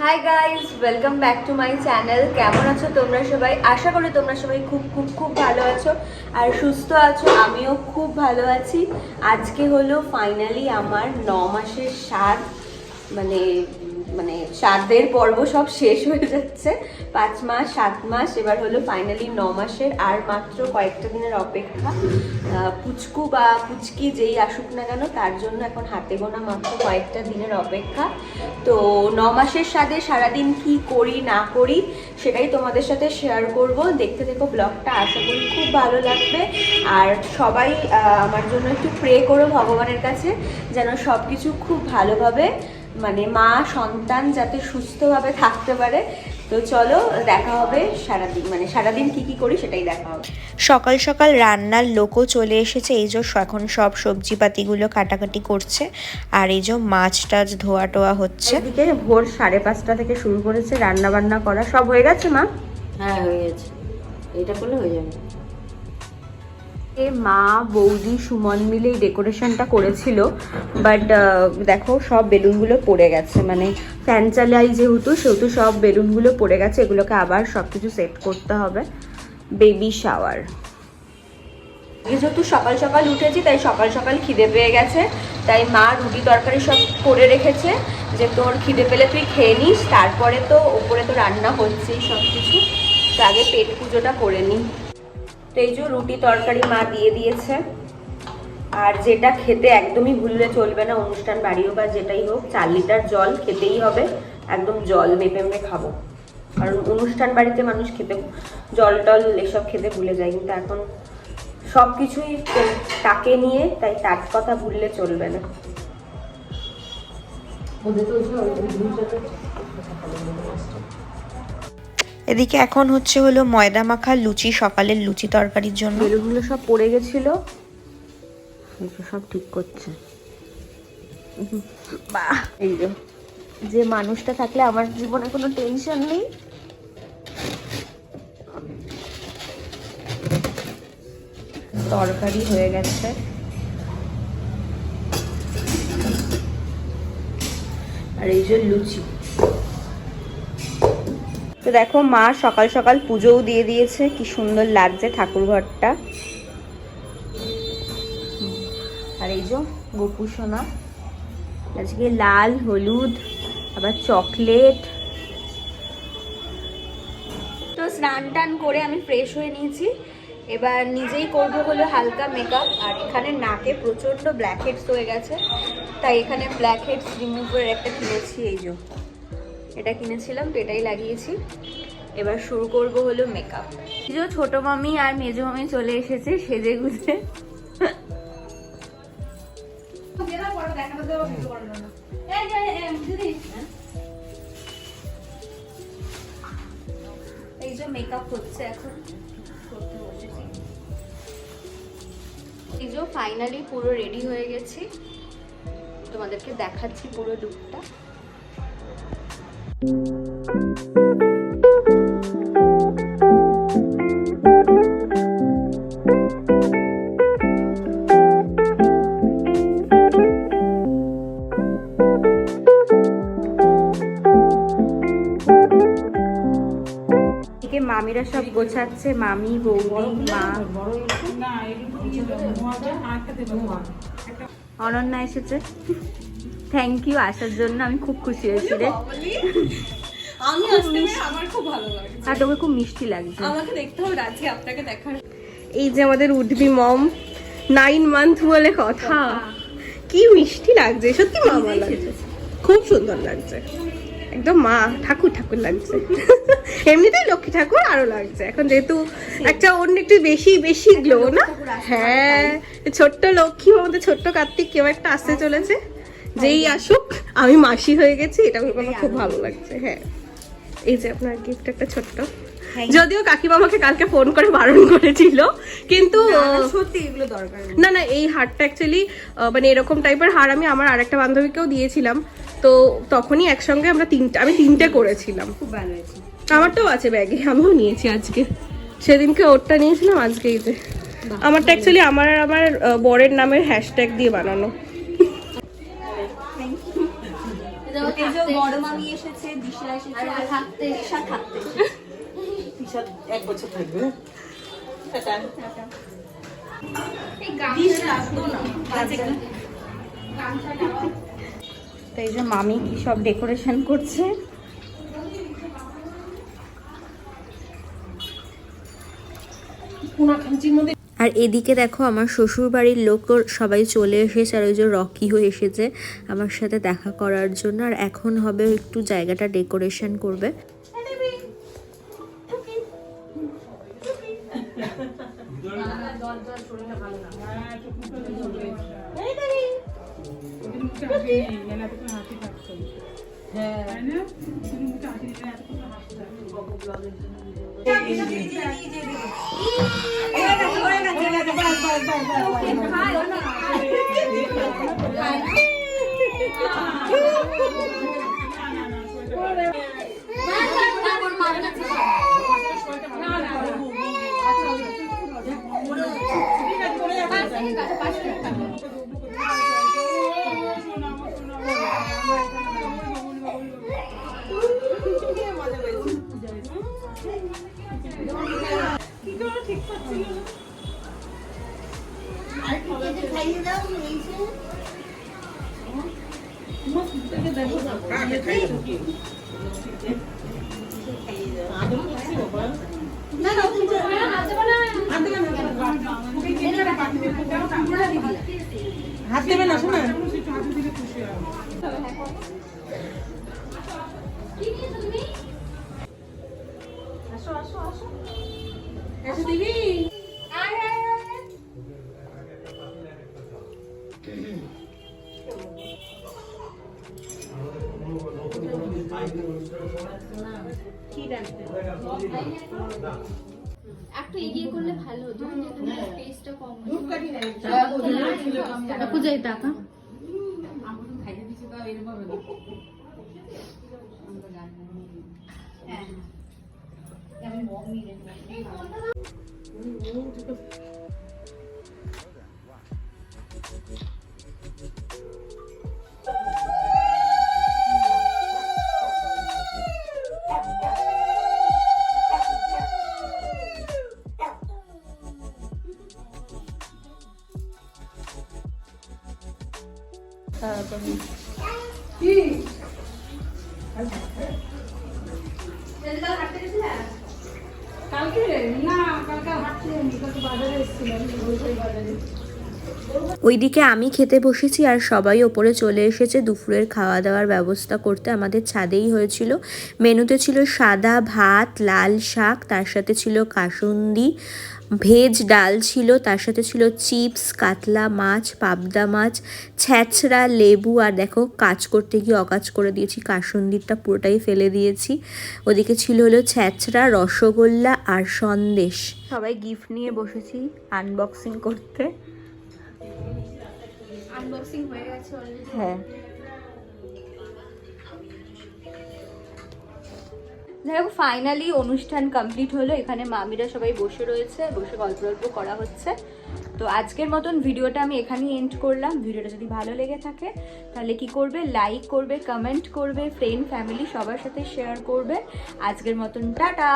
Hi guys, welcome back to my channel. কেমন আছো তোমরা সবাই? আশা করি তোমরা সবাই খুব খুব খুব ভালো আছো আর সুস্থ আছো। আমিও খুব ভালো আছি। আজকে হলো ফাইনালি আমার 9 মাসের স্বাদ, মানে মানে স্বাদের পর্ব সব শেষ হয়ে যাচ্ছে। 5 মাস 7 মাস, এবার হলো ফাইনালি 9 মাসের। আর মাত্র কয়েকটা দিনের অপেক্ষা। পুচকু বা পুচকি যেই আসুক না কেন, তার জন্য এখন হাতে গোনা মাত্র কয়েকটা দিনের অপেক্ষা। তো 9 মাসের স্বাদে সারাদিন কি করি না করি সেটাই তোমাদের সাথে শেয়ার করব। দেখতে দেখো ব্লগটা, আশা করি খুব ভালো লাগবে। আর সবাই আমার জন্য একটু প্রে করো ভগবানের কাছে, যেন সব কিছু খুব ভালোভাবে, মানে মা সন্তান যাতে সুস্থভাবে থাকতে পারে। তো চলো দেখা হবে সারাদিন, মানে সারাদিন কি করি সেটাই দেখা হবে। সকাল সকাল রান্নার লোকও চলে এসেছে। এই যে এখন সব সবজিপাতিগুলো কাটাকাটি করছে, আর এই যে মাছ টাছ ধোয়া টোয়া হচ্ছে। এদিকে ভোর 5:30 থেকে শুরু করেছে রান্না বান্না করা। সব হয়ে গেছে মা? হ্যাঁ, হয়ে গেছে। এটা করলে হয়ে যাবে। মা বৌদি সুমন মিলে এই ডেকোরেশনটা করেছিল, বাট দেখো সব বেলুনগুলো পড়ে গেছে। মানে ফ্যান চালাই সেহেতু সব বেলুনগুলো পড়ে গেছে। এগুলোকে আবার সব কিছু সেট করতে হবে। Baby shower. যেহেতু সকাল সকাল উঠেছি, তাই সকাল সকাল খিদে পেয়ে গেছে। তাই মা রুটি তরকারি সব করে রেখেছে, যে তোর খিদে পেলে তুই খেয়ে নিস, তারপরে তো ওপরে তো রান্না হচ্ছেই সব কিছু। তো আগে পেট পুজোটা করে নিই। তো এই যে রুটি তরকারি মা দিয়ে দিয়েছে। আর যেটা খেতে একদমই ভুললে চলবে না, অনুষ্ঠান বাড়ি হোক বা যেটাই হোক, 4 লিটার জল খেতেই হবে। একদম জল মেপে মেপে খাবো, কারণ অনুষ্ঠান বাড়িতে মানুষ খেতে জল টল এসব খেতে ভুলে যায়, কিন্তু এখন সব কিছুই তাকে নিয়ে, তাই তার কথা ভুললে চলবে না। এদিকে এখন হলো ময়দা মাখা লুচি, সকালের লুচি তরকারির জন্য। বেলুনগুলো সব পড়ে গেছিল, সব ঠিক করছে। বাহ, এই যে মানুষটা থাকলে আমার জীবনে কোনো টেনশন নেই। তরকারি হয়ে গেছে, আর এই যে লুচি। তো দেখো মা সকাল সকাল পুজোও দিয়ে দিয়েছে, কি সুন্দর লাগছে ঠাকুর ঘরটা। আর এই যে গোপু সোনা, আজকে লাল হলুদ আবার চকলেট। তো স্নান টান করে আমি ফ্রেশ হয়ে নিয়েছি। এবার নিজেই করবো হলো হালকা মেকআপ। আর এখানে নাকে প্রচণ্ড ব্ল্যাক হেডস হয়ে গেছে, তাই এখানে ব্ল্যাক হেডস রিমুভার একটা কিনেছি। এই যে এটা কিনেছিলাম, তো এটাই লাগিয়েছি। এবার শুরু করবো হলো মেকআপ। এই যে ছোট মামি আর মেজো মামি চলে এসেছে সেজে গুজে। এই যে মেকআপ হচ্ছে এখন, করতে বসেছি। এই যে ফাইনালি পুরো রেডি হয়ে গেছি, তোমাদেরকে দেখাচ্ছি পুরো লুকটা। মামিরা সব গোছাচ্ছে, মামি বৌদি মা। অনন্যা এসেছে, থ্যাংক ইউ আসার জন্য, আমি খুব খুশি হয়েছি রে। আমি আসতে আমার খুব ভালো লাগে, আর তোকে খুব মিষ্টি লাগছে। আমাকে দেখতে হবে আজকে আপনাকে দেখার। এই যে আমাদের উডবি মম, 9 মান্থ বলে কথা, কি মিষ্টি লাগছে সত্যি। মা লাগছে, খুব সুন্দর লাগছে, একদম মা ঠাকুর ঠাকুর লাগছে। এমনিতেই লক্ষ্মী ঠাকুর আরো লাগছে এখন, যেহেতু একটা অন্য একটু বেশি গ্লো না। হ্যাঁ, ছোট্ট লক্ষ্মী, আমাদের ছোট্ট কার্তিক কেউ একটা আসতে চলেছে, যেই আসুক আমি মাসি হয়ে গেছি, এটা আমার খুব ভালো লাগছে। হ্যাঁ, এই যে আপনার গিফট একটা ছোট্ট, যদিও কাকিমা আমাকে কালকে ফোন করে বারণ করেছিল, কিন্তু সত্যি এগুলো দরকার না, এই হারটা অ্যাকচুয়ালি মানে এরকম টাইপের হার আমি আমার আরেকটা বান্ধবীকেও দিয়েছিলাম, তো তখনই একসঙ্গে আমি তিনটে করেছিলাম। খুব ভালো হয়েছে। আমারটাও আছে ব্যাগে, আমিও নিয়েছি আজকে। সেদিনকে ওরটা নিয়েছিলাম, আজকে এই যে আমারটা অ্যাকচুয়ালি আমার বরের নামের হ্যাশট্যাগ দিয়ে বানানো। এই যে বড় মামি এসেছে, দিশা এসেছে, আর থাকতে তিশা 1 বছর থাকবে। টাটা। তো এই যে মামি কি সব ডেকোরেশন করছে। আর এদিকে দেখো আমার শ্বশুর বাড়ির লোক সবাই চলে এসেছে, আর ওই যে রকিও এসেছে আমার সাথে দেখা করার জন্য। আর এখন হবে একটু জায়গাটা ডেকোরেশন করবে। হাত দেবে না শোনা। একটু এগিয়ে করলে ভালো হতো, স্পেসটা কম পূজায় টাকা ওইদিকে আমি খেতে বসেছি আর সবাই ওপরে চলে এসেছে দুপুরের খাওয়া দাওয়ার ব্যবস্থা করতে। আমাদের ছাদেই হয়েছিল। মেনুতে ছিল সাদা ভাত, লাল শাক, তার সাথে ছিল কাসুন্দি, ভেজ ডাল ছিল, তার সাথে ছিল চিপস, কাতলা মাছ, পাবদা মাছ, ছ্যাঁচড়া, লেবু। আর দেখো কাজ করতে গিয়ে অকাজ করে দিয়েছি, কাসুন্দিরটা পুরোটাই ফেলে দিয়েছি। ওদিকে ছিল হলো ছ্যাঁচড়া, রসগোল্লা আর সন্দেশ। সবাই গিফট নিয়ে বসেছি আনবক্সিং করতে। আনবক্সিং হয়ে গেছে অলরেডি। হ্যাঁ, দেখো ফাইনালি অনুষ্ঠান কমপ্লিট হলো। এখানে মামিরা সবাই বসে রয়েছে, বসে গল্প করা হচ্ছে। তো আজকের মতন ভিডিওটা আমি এখানেই এন্ড করলাম। ভিডিওটা যদি ভালো লেগে থাকে তাহলে কি করবে, লাইক করবে, কমেন্ট করবে, ফ্রেন্ড ফ্যামিলি সবার সাথে শেয়ার করবে। আজকের মতন টাটা।